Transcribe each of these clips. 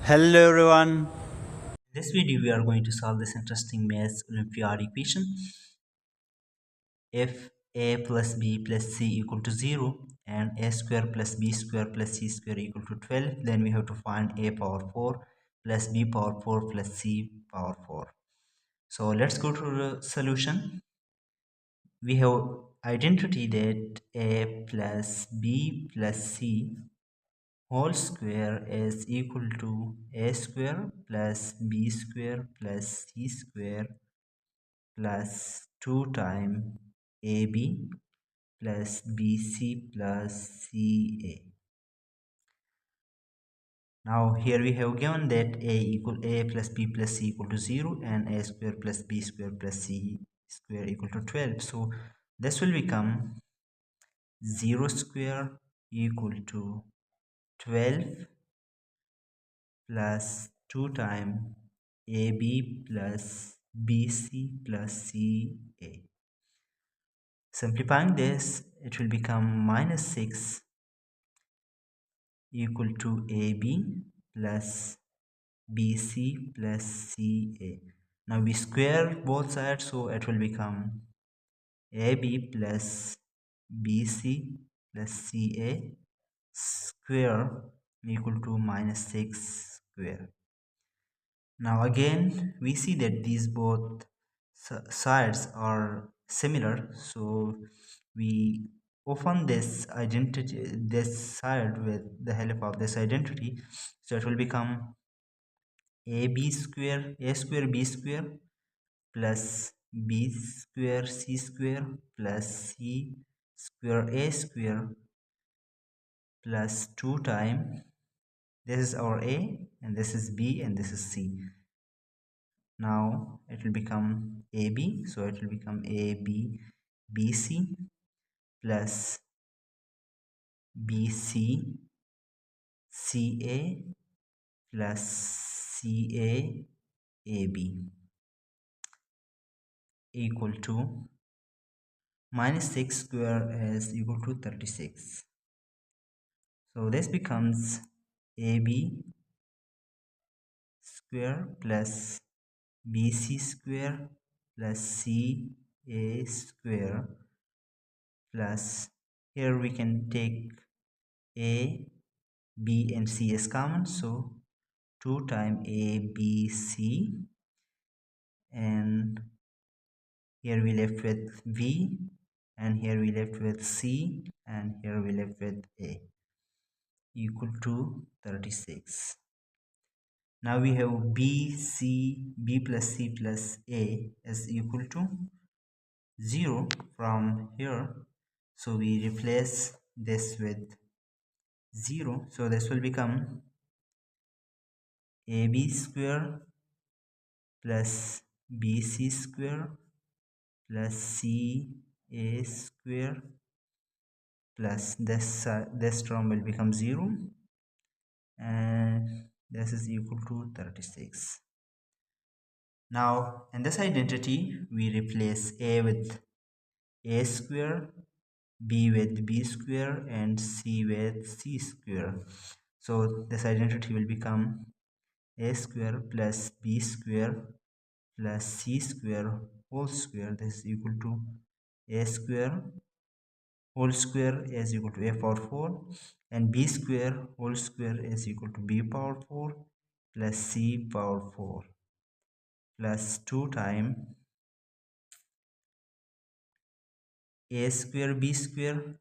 Hello everyone. In this video we are going to solve this interesting maths Olympiad equation. If a plus b plus c equal to 0 and a square plus b square plus c square equal to 12, then we have to find a power 4 plus b power 4 plus c power 4. So let's go to the solution. We have identity that a plus b plus c whole square is equal to a square plus b square plus c square plus 2 times ab plus bc plus ca. Now here we have given that a plus b plus c equal to 0 and a square plus b square plus c square equal to 12. So this will become 0 square equal to 12 plus 2 times AB plus BC plus CA. Simplifying this, it will become minus 6 equal to AB plus BC plus CA. Now we square both sides, so it will become AB plus BC plus CA square equal to minus 6 square. Now again we see that these both sides are similar, so we open this side with the help of this identity, so it will become a square b square plus b square c square plus c square a square plus 2 times, this is our a and this is b and this is c. Now it will become AB, so it will become AB BC plus BC CA plus CA AB equal to minus 6 square is equal to 36. So this becomes AB square plus BC square plus CA square plus, here we can take A, B and C is common, so 2 times A, B, C, and here we left with V, and here we left with C, and here we left with A equal to 36. Now we have B plus C plus A is equal to 0 from here, so we replace this with 0, so this will become AB square plus BC square plus CA square plus this term will become 0, and this is equal to 36. Now in this identity we replace A with A square, B with B square and C with C square. So this identity will become A square plus B square plus C square whole square, this is equal to A square whole square is equal to A power 4 and B square whole square is equal to B power 4 plus C power 4 plus 2 times A square B square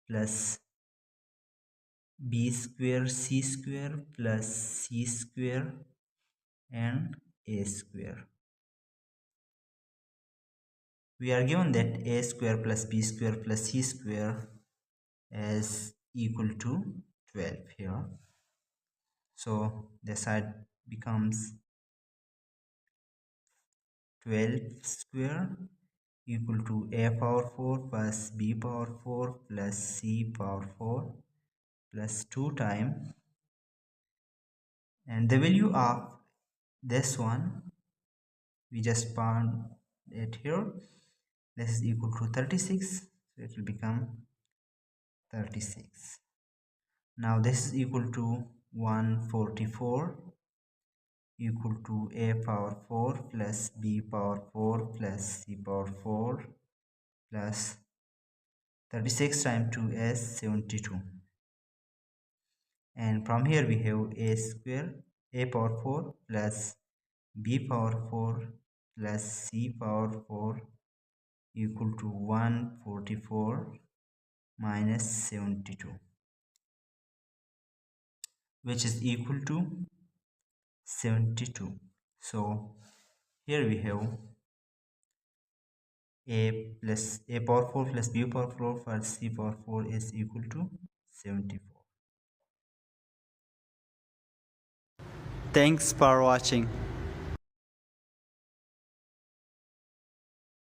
plus B square C square plus C square and A square. We are given that A square plus B square plus C square is equal to 12 here, so the side becomes 12 square equal to A power 4 plus B power 4 plus C power 4 plus 2 times, and the value of this one we just found it here, this is equal to 36, so it will become 36. Now this is equal to 144 equal to a power 4 plus b power 4 plus c power 4 plus 36 times 2 is 72. And from here we have a square, a power 4 plus b power 4 plus c power 4 equal to 144 minus 72, which is equal to 72. So here we have a power 4 plus b power 4 plus c power 4 is equal to 74. Thanks for watching.